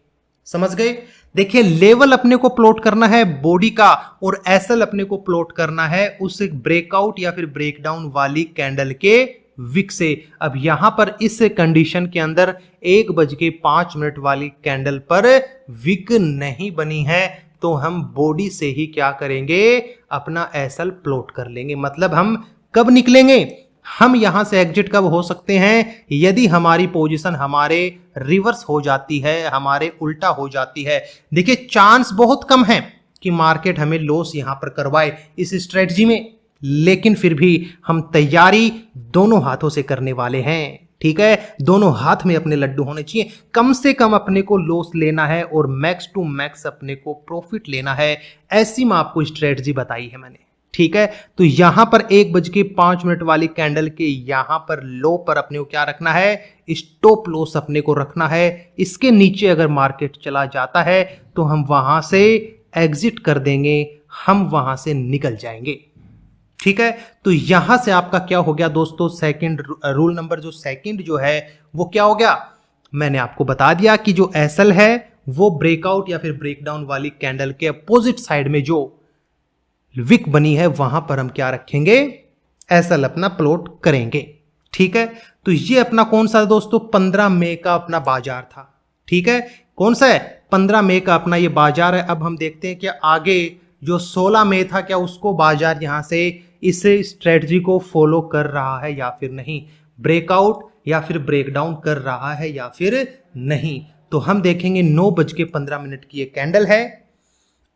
A: समझ गए। देखिए लेवल अपने को प्लॉट करना है बॉडी का, और एसएल अपने को प्लॉट करना है उस ब्रेकआउट या फिर ब्रेकडाउन वाली कैंडल के विक से। अब यहां पर इस कंडीशन के अंदर 1:05 वाली कैंडल पर विक नहीं बनी है, तो हम बॉडी से ही क्या करेंगे, अपना एसएल प्लॉट कर लेंगे। मतलब हम कब निकलेंगे, हम यहां से एग्जिट कब हो सकते हैं, यदि हमारी पोजीशन हमारे रिवर्स हो जाती है, हमारे उल्टा हो जाती है। देखिए चांस बहुत कम है कि मार्केट हमें लॉस यहां पर करवाए इस स्ट्रेटजी में, लेकिन फिर भी हम तैयारी दोनों हाथों से करने वाले हैं। ठीक है, दोनों हाथ में अपने लड्डू होने चाहिए। कम से कम अपने को लॉस लेना है और मैक्स टू मैक्स अपने को प्रॉफिट लेना है। ऐसी मैं आपको स्ट्रेटजी बताई है मैंने। ठीक है, तो यहां पर 1:05 वाली कैंडल के यहां पर लो पर अपने को क्या रखना है, स्टॉप लॉस अपने को रखना है। इसके नीचे अगर मार्केट चला जाता है तो हम वहां से एग्जिट कर देंगे, हम वहां से निकल जाएंगे। ठीक है, तो यहां से आपका क्या हो गया दोस्तों, सेकंड रूल नंबर जो सेकंड जो है वो क्या हो गया, मैंने आपको बता दिया कि जो एसएल है वो ब्रेकआउट या फिर ब्रेकडाउन वाली कैंडल के अपोजिट साइड में जो विक बनी है वहां पर हम क्या रखेंगे, एसएल अपना प्लॉट करेंगे। ठीक है, तो ये अपना कौन सा दोस्तों 15 मई का अपना बाजार था। ठीक है, कौन सा है, 15 मई का अपना ये बाजार है। अब हम देखते हैं कि आगे जो 16 मई था क्या उसको बाजार यहां से इस स्ट्रेटजी को फॉलो कर रहा है या फिर नहीं, ब्रेकआउट या फिर ब्रेकडाउन कर रहा है या फिर नहीं। तो हम देखेंगे 9:15 की ये कैंडल है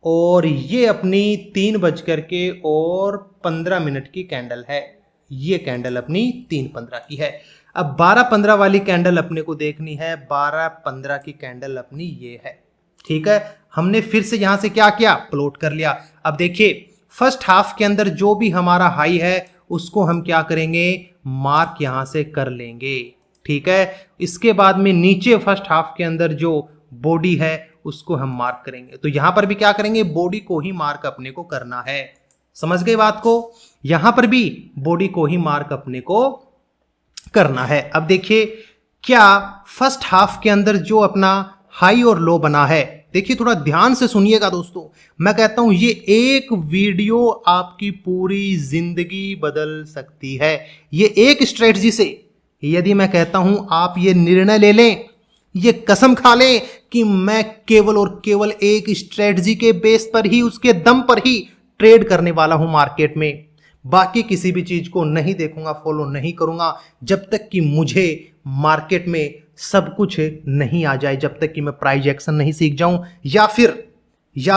A: और ये अपनी 3:15 की कैंडल है। ये कैंडल अपनी 3:15 की है। अब 12:15 वाली कैंडल अपने को देखनी है। 12:15 की कैंडल अपनी ये है। ठीक है, हमने फिर से यहां से क्या किया, प्लॉट कर लिया। अब देखिए फर्स्ट हाफ के अंदर जो भी हमारा हाई है उसको हम क्या करेंगे, मार्क यहां से कर लेंगे। ठीक है, इसके बाद में नीचे फर्स्ट हाफ के अंदर जो बॉडी है उसको हम मार्क करेंगे। तो यहां पर भी क्या करेंगे, बॉडी को ही मार्क अपने को करना है। समझ गए बात को, यहां पर भी बॉडी को ही मार्क अपने को करना है। अब देखिए क्या फर्स्ट हाफ के अंदर जो अपना हाई और लो बना है, देखिए थोड़ा ध्यान से सुनिएगा दोस्तों, मैं कहता हूं ये एक वीडियो आपकी पूरी जिंदगी बदल सकती है। ये एक स्ट्रेटजी से यदि मैं कहता हूं आप ये निर्णय ले लें, ये कसम खा लें कि मैं केवल और केवल एक स्ट्रेटजी के बेस पर ही, उसके दम पर ही ट्रेड करने वाला हूं मार्केट में। बाकी किसी भी चीज को नहीं देखूंगा, फॉलो नहीं करूंगा जब तक कि मुझे मार्केट में सब कुछ नहीं आ जाए, जब तक कि मैं प्राइस एक्शन नहीं सीख जाऊं, या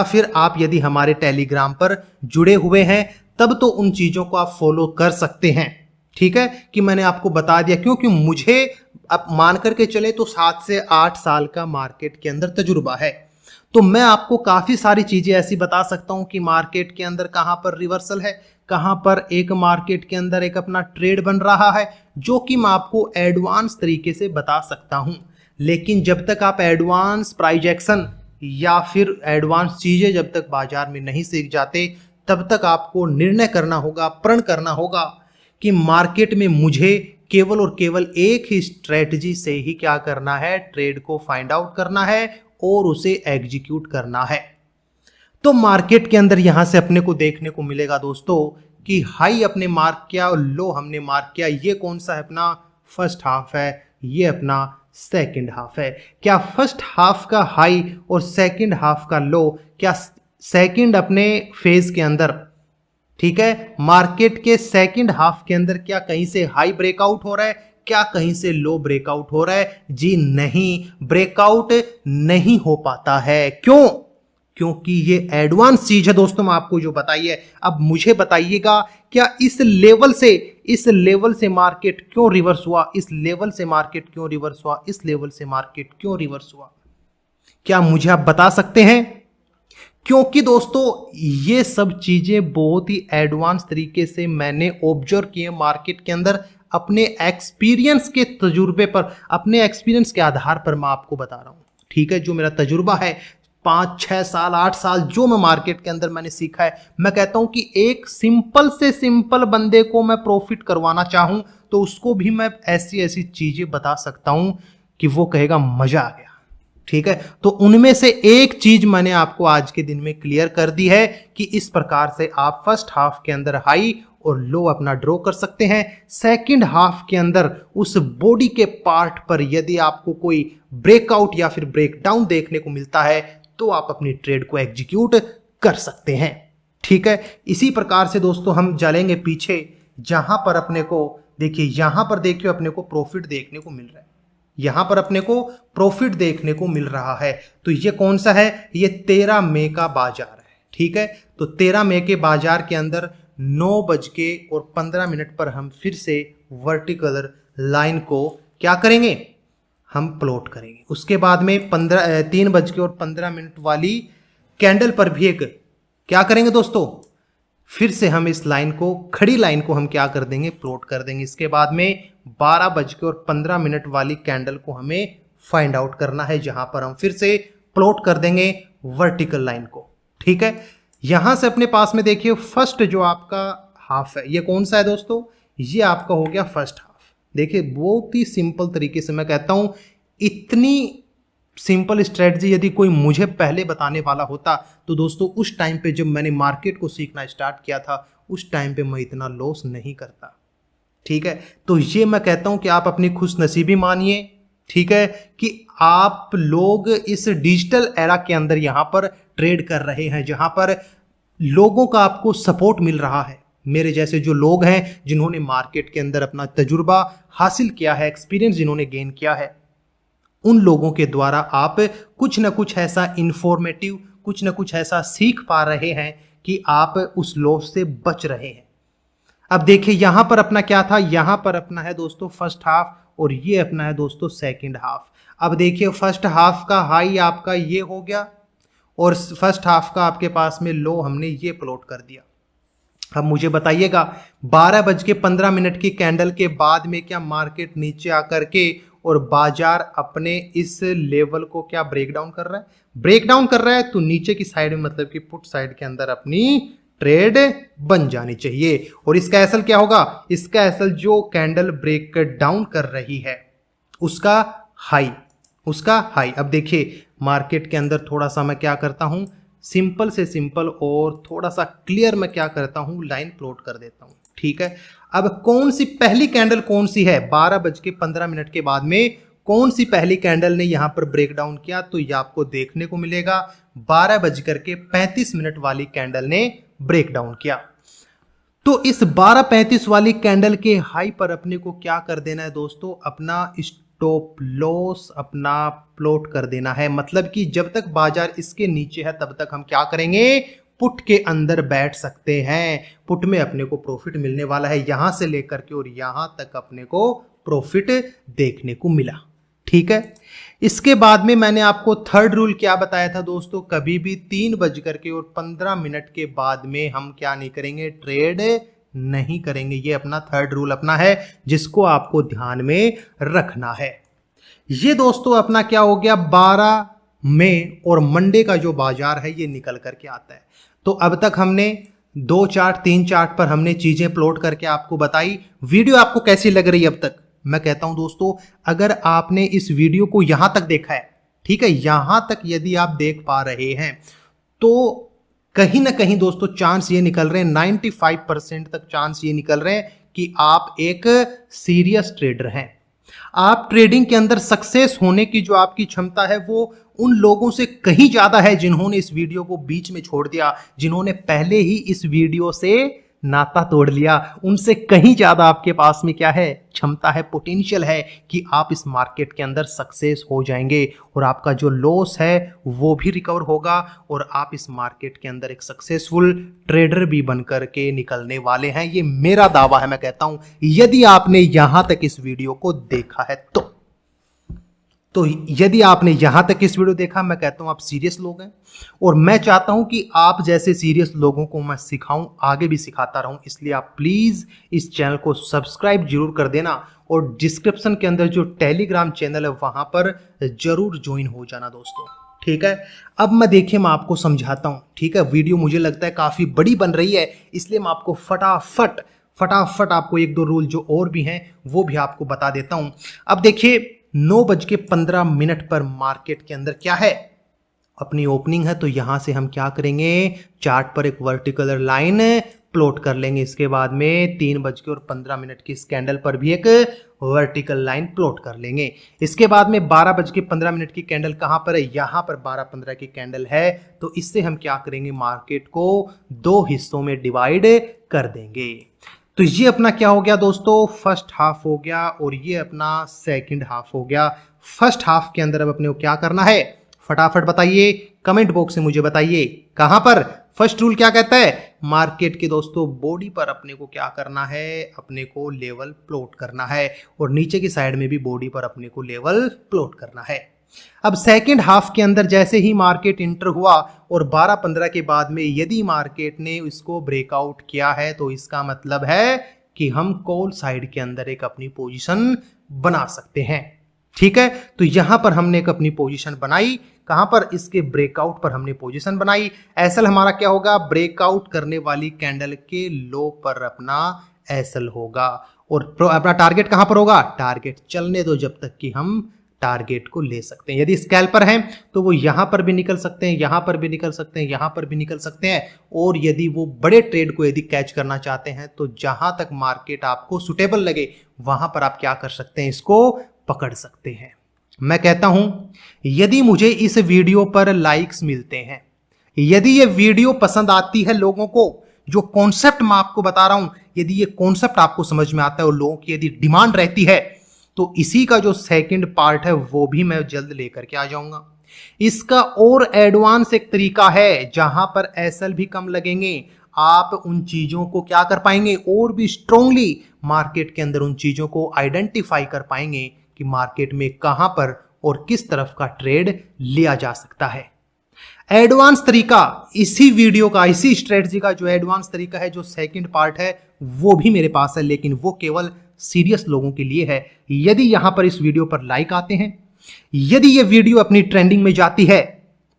A: फिर आप यदि हमारे टेलीग्राम पर जुड़े हुए हैं तब तो उन चीजों को आप फॉलो कर सकते हैं। ठीक है, कि मैंने आपको बता दिया, क्योंकि मुझे अब मान करके चले तो 7 से 8 साल का मार्केट के अंदर तजुर्बा है। तो मैं आपको काफी सारी चीजें ऐसी बता सकता हूं कि मार्केट के अंदर कहां पर रिवर्सल है, कहां पर एक मार्केट के अंदर एक अपना ट्रेड बन रहा है, जो कि मैं आपको एडवांस तरीके से बता सकता हूं। लेकिन जब तक आप एडवांस प्राइस एक्शन या फिर एडवांस चीजें जब तक बाजार में नहीं सीख जाते, तब तक आपको निर्णय करना होगा, प्रण करना होगा कि मार्केट में मुझे केवल और केवल एक ही स्ट्रेटजी से ही क्या करना है, ट्रेड को फाइंड आउट करना है और उसे एग्जीक्यूट करना है। तो मार्केट के अंदर यहां से अपने को देखने को मिलेगा दोस्तों कि हाई अपने मार्क किया और लो हमने मार्क किया। ये कौन सा है, अपना फर्स्ट हाफ है, ये अपना सेकंड हाफ है। क्या फर्स्ट हाफ का हाई और सेकंड हाफ का लो, क्या सेकंड अपने फेज के अंदर, ठीक है, मार्केट के सेकंड हाफ के अंदर क्या कहीं से हाई ब्रेकआउट हो रहा है, क्या कहीं से लो ब्रेकआउट हो रहा है? जी नहीं, ब्रेकआउट नहीं हो पाता है। क्यों? क्योंकि ये एडवांस चीज है दोस्तों, मैं आपको जो बताई है। अब मुझे बताइएगा, क्या इस लेवल से मार्केट क्यों रिवर्स हुआ, इस लेवल से मार्केट क्यों रिवर्स हुआ, इस लेवल से मार्केट क्यों रिवर्स हुआ? क्या मुझे आप बता सकते हैं? क्योंकि दोस्तों ये सब चीजें बहुत ही एडवांस तरीके से मैंने ऑब्जर्व किए मार्केट के अंदर, अपने एक्सपीरियंस के तजुर्बे पर, अपने एक्सपीरियंस के आधार पर मैं आपको बता रहा हूं, ठीक है। जो मेरा तजुर्बा है 5-6 साल 8 साल जो मैं मार्केट के अंदर मैंने सीखा है, मैं कहता हूं कि एक सिंपल से सिंपल बंदे को मैं प्रॉफिट करवाना चाहूं तो उसको भी मैं ऐसी ऐसी चीजें बता सकता हूं कि वो कहेगा मजा आ गया, ठीक है। तो उनमें से एक चीज मैंने आपको आज के दिन में क्लियर कर दी है कि इस प्रकार से आप फर्स्ट हाफ के अंदर हाई और लो अपना ड्रॉ कर सकते हैं। सेकंड हाफ के अंदर उस बॉडी के पार्ट पर यदि आपको कोई ब्रेकआउट या फिर ब्रेकडाउन देखने को मिलता है तो आप अपनी ट्रेड को एग्जीक्यूट कर सकते हैं, ठीक है। इसी प्रकार से दोस्तों हम चलेंगे पीछे, जहां पर अपने को देखिए, यहां पर देखिए अपने को प्रॉफिट देखने को मिल रहा है, यहां पर अपने को प्रॉफिट देखने को मिल रहा है। तो ये कौन सा है, ये 13 मई का बाजार है, ठीक है। तो 13 मई के बाजार के अंदर 9:15 पर हम फिर से वर्टिकल लाइन को क्या करेंगे, हम प्लॉट करेंगे। उसके बाद में 3:15 वाली कैंडल पर भी एक क्या करेंगे दोस्तों, फिर से हम इस लाइन को, खड़ी लाइन को हम क्या कर देंगे, प्लॉट कर देंगे। इसके बाद में 12:15 वाली कैंडल को हमें फाइंड आउट करना है, जहां पर हम फिर से प्लॉट कर देंगे वर्टिकल लाइन को, ठीक है। यहां से अपने पास में देखिए फर्स्ट जो आपका हाफ है, ये कौन सा है दोस्तों, ये आपका हो गया फर्स्ट हाफ। देखिए बहुत ही सिंपल तरीके से मैं कहता हूं, इतनी सिंपल स्ट्रेटजी यदि कोई मुझे पहले बताने वाला होता तो दोस्तों उस टाइम पे जब मैंने मार्केट को सीखना स्टार्ट किया था उस टाइम पे मैं इतना लॉस नहीं करता, ठीक है। तो ये मैं कहता हूं कि आप अपनी खुशनसीबी मानिए, ठीक है, कि आप लोग इस डिजिटल एरा के अंदर यहां पर ट्रेड कर रहे हैं, जहां पर लोगों का आपको सपोर्ट मिल रहा है। मेरे जैसे जो लोग हैं जिन्होंने मार्केट के अंदर अपना तजुर्बा हासिल किया है, एक्सपीरियंस जिन्होंने गेन किया है, उन लोगों के द्वारा आप कुछ ना कुछ ऐसा इंफॉर्मेटिव, कुछ ना कुछ ऐसा सीख पा रहे हैं कि आप उस लॉस से बच रहे हैं। अब देखिए यहां पर अपना क्या था, यहां पर अपना है दोस्तों फर्स्ट हाफ और ये अपना है दोस्तों सेकंड हाफ। अब देखिए फर्स्ट हाफ का हाई आपका ये हो गया और फर्स्ट हाफ का आपके पास में लो हमने ये प्लॉट कर दिया। अब मुझे बताइएगा 12:15 की कैंडल के बाद में क्या मार्केट नीचे आकर के और बाजार अपने इस लेवल को क्या ब्रेकडाउन कर रहा है, ब्रेकडाउन कर रहा है तो नीचे की साइड में मतलब कि पुट साइड के अंदर अपनी ट्रेड बन जानी चाहिए। और इसका एसल क्या होगा, इसका एसल जो कैंडल ब्रेक डाउन कर रही है उसका हाई, उसका हाई। अब देखिए मार्केट के अंदर थोड़ा सा मैं क्या करता हूं, सिंपल से सिंपल और थोड़ा सा क्लियर मैं क्या करता हूं, लाइन प्लॉट कर देता हूं, ठीक है। अब कौन सी पहली कैंडल कौन सी है, 12:15 के बाद में कौन सी पहली कैंडल ने यहां पर ब्रेकडाउन किया, तो ये आपको देखने को मिलेगा 12:35 वाली कैंडल ने ब्रेकडाउन किया। तो इस 12:35 वाली कैंडल के हाई पर अपने को क्या कर देना है दोस्तों, अपना स्टॉप लॉस अपना प्लॉट कर देना है। मतलब कि जब तक बाजार इसके नीचे है तब तक हम क्या करेंगे, पुट के अंदर बैठ सकते हैं। पुट में अपने को प्रॉफिट मिलने वाला है, यहां से लेकर के और यहां तक अपने को प्रॉफिट देखने को मिला, ठीक है। इसके बाद में मैंने आपको थर्ड रूल क्या बताया था दोस्तों, कभी भी 3:15 के बाद में हम क्या नहीं करेंगे, ट्रेड नहीं करेंगे। ये अपना थर्ड रूल अपना है जिसको आपको ध्यान में रखना है। ये दोस्तों अपना क्या हो गया, 12 मई और मंडे का जो बाजार है ये निकल करके आता है। तो अब तक हमने 2 चार्ट 3 चार्ट पर हमने चीजें प्लॉट करके आपको बताई। वीडियो आपको कैसी लग रही है अब तक? मैं कहता हूं दोस्तों, अगर आपने इस वीडियो को यहां तक देखा है, ठीक है, यहां तक यदि आप देख पा रहे हैं तो कहीं ना कहीं दोस्तों चांस ये निकल रहे हैं, 95% तक चांस ये निकल रहे हैं कि आप एक सीरियस ट्रेडर हैं। आप ट्रेडिंग के अंदर सक्सेस होने की जो आपकी क्षमता है वो उन लोगों से कहीं ज्यादा है जिन्होंने इस वीडियो को बीच में छोड़ दिया, जिन्होंने पहले ही इस वीडियो से नाता तोड़ लिया। उनसे कहीं ज्यादा आपके पास में क्या है, क्षमता है, पोटेंशियल है कि आप इस मार्केट के अंदर सक्सेस हो जाएंगे और आपका जो लॉस है वो भी रिकवर होगा और आप इस मार्केट के अंदर एक सक्सेसफुल ट्रेडर भी बनकर के निकलने वाले हैं। ये मेरा दावा है, मैं कहता हूं, यदि आपने यहां तक इस वीडियो को देखा है तो यदि आपने यहां तक इस वीडियो देखा, मैं कहता हूं आप सीरियस लोग हैं और मैं चाहता हूं कि आप जैसे सीरियस लोगों को मैं सिखाऊं, आगे भी सिखाता रहूं। इसलिए आप प्लीज इस चैनल को सब्सक्राइब जरूर कर देना और डिस्क्रिप्शन के अंदर जो टेलीग्राम चैनल है वहां पर जरूर ज्वाइन हो जाना दोस्तों, ठीक है। अब मैं देखिए, मैं आपको समझाता हूं, ठीक है। वीडियो मुझे लगता है काफी बड़ी बन रही है, इसलिए मैं आपको फटाफट आपको 1-2 रूल जो और भी हैं वो भी आपको बता देता हूं। अब देखिए 9:15 पर मार्केट के अंदर क्या है, अपनी ओपनिंग है, तो यहां से हम क्या करेंगे, चार्ट पर एक वर्टिकल लाइन प्लॉट कर लेंगे। इसके बाद में 3:15 की इस कैंडल पर भी एक वर्टिकल लाइन प्लॉट कर लेंगे। इसके बाद में 12:15 की कैंडल कहां पर है, यहां पर 12:15 की कैंडल है, तो इससे हम क्या करेंगे, मार्केट को 2 हिस्सों में डिवाइड कर देंगे। तो ये अपना क्या हो गया दोस्तों, फर्स्ट हाफ हो गया और ये अपना सेकंड हाफ हो गया। फर्स्ट हाफ के अंदर अब अपने को क्या करना है, फटाफट बताइए, कमेंट बॉक्स से मुझे बताइए कहां पर। फर्स्ट रूल क्या कहता है, मार्केट के दोस्तों बॉडी पर अपने को क्या करना है, अपने को लेवल प्लॉट करना है और नीचे की साइड में भी बॉडी पर अपने को लेवल प्लॉट करना है। अब सेकंड हाफ के अंदर जैसे ही मार्केट इंटर हुआ और 12:15 के बाद में यदि मार्केट ने इसको ब्रेकआउट किया है तो इसका मतलब है कि हम कॉल साइड के अंदर एक अपनी पोजीशन बना सकते हैं, ठीक है। तो यहां पर हमने एक अपनी पोजीशन बनाई, कहां पर, इसके ब्रेकआउट पर हमने पोजीशन बनाई। एसएल हमारा क्या होगा, ब्रेकआउट करने वाली कैंडल के लो पर अपना एसएल होगा और अपना टारगेट कहां पर होगा, टारगेट चलने दो जब तक कि हम टारगेट को ले सकते हैं। यदि स्कैल्पर हैं तो वो यहां पर भी निकल सकते हैं, यहां पर भी निकल सकते हैं, यहां पर भी निकल सकते हैं और यदि वो बड़े ट्रेड को यदि कैच करना चाहते हैं तो जहां तक मार्केट आपको सुटेबल लगे वहां पर आप क्या कर सकते हैं, इसको पकड़ सकते हैं। मैं कहता हूं यदि मुझे इस वीडियो पर लाइक्स मिलते हैं, यदि ये वीडियो पसंद आती है लोगों को, जो कॉन्सेप्ट मैं आपको बता रहा हूं, यदि ये कॉन्सेप्ट आपको समझ में आता है और लोगों की यदि डिमांड रहती है तो इसी का जो सेकंड पार्ट है वो भी मैं जल्द लेकर के आ जाऊंगा। इसका और एडवांस एक तरीका है जहां पर एसएल भी कम लगेंगे, आप उन चीजों को क्या कर पाएंगे, और भी स्ट्रांगली मार्केट के अंदर उन चीजों को आइडेंटिफाई कर पाएंगे कि मार्केट में कहां पर और किस तरफ का ट्रेड लिया जा सकता है। एडवांस तरीका इसी वीडियो का, इसी स्ट्रेटजी का जो एडवांस तरीका है, जो सेकंड पार्ट है, वो भी मेरे पास है, लेकिन वो केवल सीरियस लोगों के लिए है। यदि यहां पर इस वीडियो पर लाइक आते हैं, यदि ये वीडियो अपनी ट्रेंडिंग में जाती है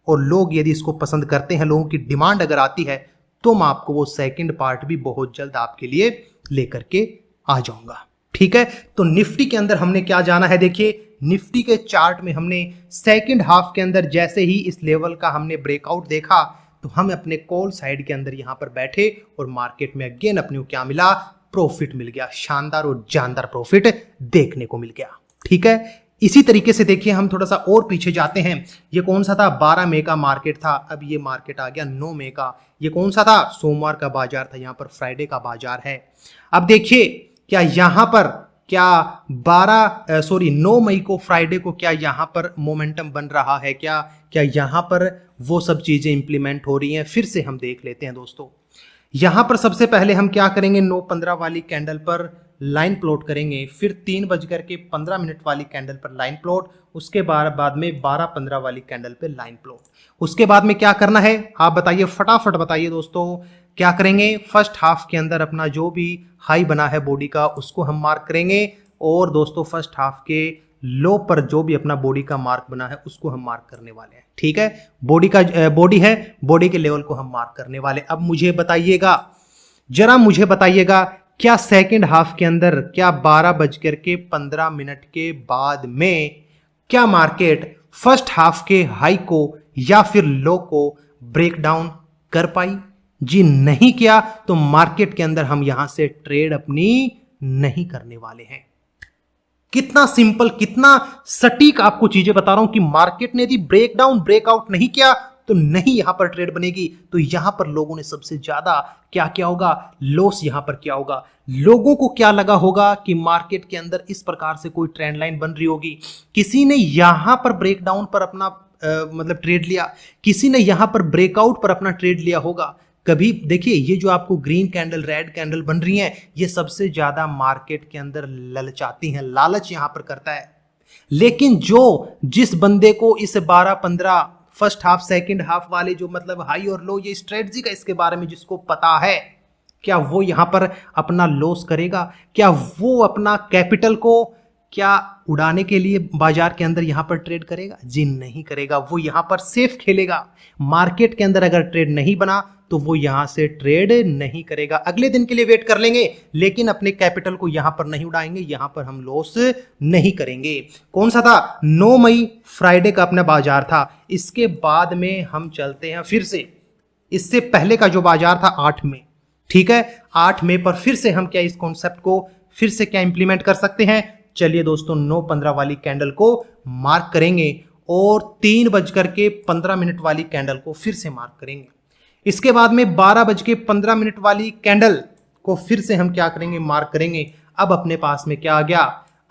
A: और लोग यदि इसको पसंद करते हैं, लोगों की डिमांड अगर आती है, तो मैं आपको वो सेकंड पार्ट भी बहुत जल्द आपके लिए लेकर के आ जाऊंगा, ठीक है। तो निफ्टी के अंदर हमने क्या जाना है, देखिए निफ्टी के चार्ट में हमने सेकंड हाफ के अंदर जैसे ही इस लेवल का हमने ब्रेकआउट देखा तो हम अपने कॉल साइड के अंदर यहां पर बैठे और मार्केट में अगेन अपने को क्या मिला, प्रॉफिट मिल गया, शानदार और जानदार प्रॉफिट देखने को मिल गया, ठीक है। इसी तरीके से देखिए हम थोड़ा सा और पीछे जाते हैं, ये कौन सा था, 12 मई का मार्केट था, अब ये मार्केट आ गया 9 मई का। ये कौन सा था, सोमवार का बाजार था, यहां पर फ्राइडे का बाजार है। अब देखिए क्या यहां पर क्या 9 मई को फ्राइडे को क्या यहां पर मोमेंटम बन रहा है, क्या यहां पर वो सब चीजें इंप्लीमेंट हो रही हैं, फिर से हम देख लेते हैं दोस्तों। यहां पर सबसे पहले हम क्या करेंगे, 9:15 वाली कैंडल पर लाइन प्लॉट करेंगे, फिर 3:15 वाली कैंडल पर लाइन प्लॉट, उसके बाद में 12:15 वाली कैंडल पे लाइन प्लॉट। उसके बाद में क्या करना है आप बताइए, फटाफट बताइए दोस्तों, क्या करेंगे, फर्स्ट हाफ के अंदर अपना जो भी हाई बना है बॉडी का उसको हम मार्क करेंगे और दोस्तों फर्स्ट हाफ के लो पर जो भी अपना बॉडी का मार्क बना है उसको हम मार्क करने वाले हैं। ठीक है, बॉडी है, बॉडी के लेवल को हम मार्क करने वाले। अब मुझे बताइएगा, जरा मुझे बताइएगा, क्या सेकंड हाफ के अंदर, क्या 12:15 के बाद में क्या मार्केट फर्स्ट हाफ के हाई को या फिर लो को ब्रेक डाउन कर पाई? जी नहीं किया तो मार्केट के अंदर हम यहां से ट्रेड अपनी नहीं करने वाले हैं। कितना सिंपल, कितना सटीक आपको चीजें बता रहा हूं कि मार्केट ने यदि ब्रेकडाउन ब्रेकआउट नहीं किया तो नहीं यहां पर ट्रेड बनेगी। तो यहां पर लोगों ने सबसे ज्यादा क्या किया होगा, लॉस यहां पर क्या होगा। लोगों को क्या लगा होगा कि मार्केट के अंदर इस प्रकार से कोई ट्रेंड लाइन बन रही होगी, किसी ने यहां पर ब्रेकडाउन पर अपना मतलब ट्रेड लिया, किसी ने यहां पर ब्रेकआउट पर अपना ट्रेड लिया होगा। कभी देखिए, ये जो आपको ग्रीन कैंडल रेड कैंडल बन रही हैं, ये सबसे ज्यादा मार्केट के अंदर ललचाती हैं, लालच यहां पर करता है। लेकिन जिस बंदे को इस 12-15 फर्स्ट हाफ सेकंड हाफ वाले जो मतलब हाई और लो ये स्ट्रेटजी का इसके बारे में जिसको पता है, क्या वो यहां पर अपना लॉस करेगा? क्या वो अपना कैपिटल को क्या उड़ाने के लिए बाजार के अंदर यहां पर ट्रेड करेगा? जी नहीं करेगा। वो यहां पर सेफ खेलेगा। मार्केट के अंदर अगर ट्रेड नहीं बना तो वो यहां से ट्रेड नहीं करेगा। अगले दिन के लिए वेट कर लेंगे, लेकिन अपने कैपिटल को यहां पर नहीं उड़ाएंगे, यहां पर हम लॉस नहीं करेंगे। कौन सा था? 9 मई फ्राइडे का अपना बाजार था। इसके बाद में हम चलते हैं फिर से, इससे पहले का जो बाजार था 8 मई। ठीक है, 8 मई पर फिर से हम क्या इस कॉन्सेप्ट को फिर से क्या इंप्लीमेंट कर सकते हैं? चलिए दोस्तों, 9:15 वाली कैंडल को मार्क करेंगे और 3:15 वाली कैंडल को फिर से मार्क करेंगे। इसके बाद में 12:15 वाली कैंडल को फिर से हम क्या करेंगे, मार्क करेंगे। अब अपने पास में क्या आ गया?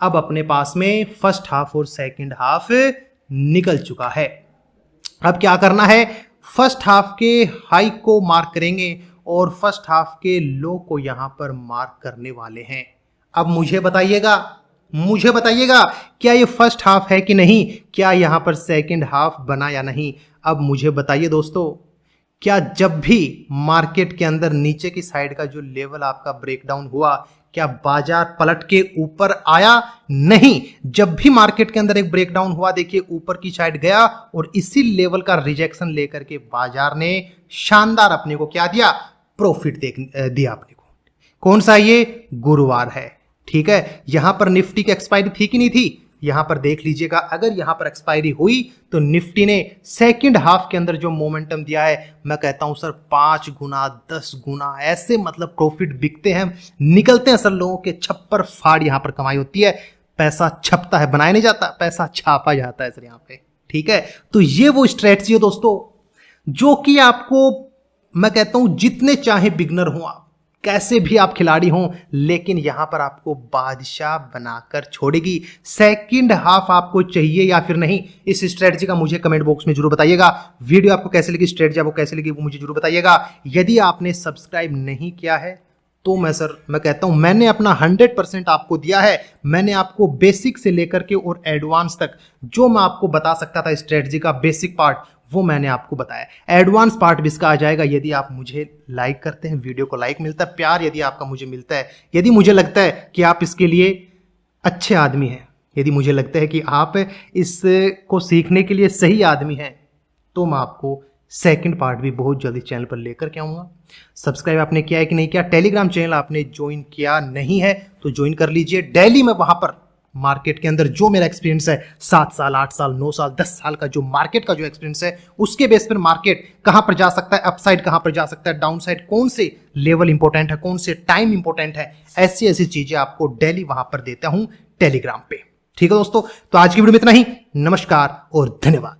A: अब अपने पास में फर्स्ट हाफ और सेकंड हाफ निकल चुका है। अब क्या करना है? फर्स्ट हाफ के हाई को मार्क करेंगे और फर्स्ट हाफ के लो को यहां पर मार्क करने वाले हैं। अब मुझे बताइएगा, क्या ये फर्स्ट हाफ है कि नहीं? क्या यहां पर सेकंड हाफ बना या नहीं? अब मुझे बताइए दोस्तों, क्या जब भी मार्केट के अंदर नीचे की साइड का जो लेवल आपका ब्रेकडाउन हुआ, क्या बाजार पलट के ऊपर आया? नहीं। जब भी मार्केट के अंदर एक ब्रेकडाउन हुआ, देखिए ऊपर की साइड गया और इसी लेवल का रिजेक्शन लेकर के बाजार ने शानदार अपने को क्या दिया? प्रॉफिट दिया अपने को। कौन सा? ये गुरुवार है। ठीक है, यहां पर निफ्टी की एक्सपायरी थी कि नहीं थी? यहां पर देख लीजिएगा, अगर यहां पर एक्सपायरी हुई तो निफ्टी ने सेकंड हाफ के अंदर जो मोमेंटम दिया है, मैं कहता हूं सर 5 गुना 10 गुना ऐसे मतलब प्रॉफिट बिकते हैं, निकलते हैं सर। लोगों के छप्पर फाड़ यहां पर कमाई होती है। पैसा छपता है, बनाया नहीं जाता, पैसा छापा जाता है सर यहां पे। ठीक है, तो ये वो स्ट्रेटजी है दोस्तों जो कि आपको मैं कहता हूं जितने चाहे बिगनर हो आप, कैसे भी आप खिलाड़ी हों, लेकिन यहां पर आपको बादशाह बनाकर छोड़ेगी। सेकंड हाफ आपको चाहिए या फिर नहीं? इस स्ट्रेटजी का मुझे कमेंट बॉक्स में जरूर बताइएगा। वीडियो आपको कैसे लगी, स्ट्रेटजी आपको कैसे लगी, वो मुझे जरूर बताइएगा। यदि आपने सब्सक्राइब नहीं किया है तो मैं कहता हूं मैंने अपना 100% आपको दिया है। मैंने आपको बेसिक से लेकर के और एडवांस तक जो मैं आपको बता सकता था स्ट्रेटजी का बेसिक पार्ट, वो मैंने आपको बताया। एडवांस पार्ट भी इसका आ जाएगा यदि आप मुझे लाइक करते हैं, वीडियो को लाइक मिलता है, प्यार यदि आपका मुझे मिलता है, यदि मुझे लगता है कि आप इसके लिए अच्छे आदमी हैं, यदि मुझे लगता है कि आप इसको सीखने के लिए सही आदमी हैं, तो मैं आपको सेकंड पार्ट भी बहुत जल्दी चैनल पर लेकर के आऊँगा। सब्सक्राइब आपने किया है कि नहीं किया? टेलीग्राम चैनल आपने ज्वाइन किया नहीं है तो ज्वाइन कर लीजिए। डेली मैं वहाँ पर मार्केट के अंदर जो मेरा एक्सपीरियंस है 7 साल 8 साल 9 साल 10 साल का जो मार्केट का जो एक्सपीरियंस है, उसके बेस पर मार्केट कहां पर जा सकता है, अपसाइड कहां पर जा सकता है, डाउन साइड कौन से लेवल इंपॉर्टेंट है, कौन से टाइम इंपॉर्टेंट है, ऐसी ऐसी चीजें आपको डेली वहां पर देता हूं टेलीग्राम पे। ठीक है दोस्तों, तो आज की वीडियो में इतना ही। नमस्कार और धन्यवाद।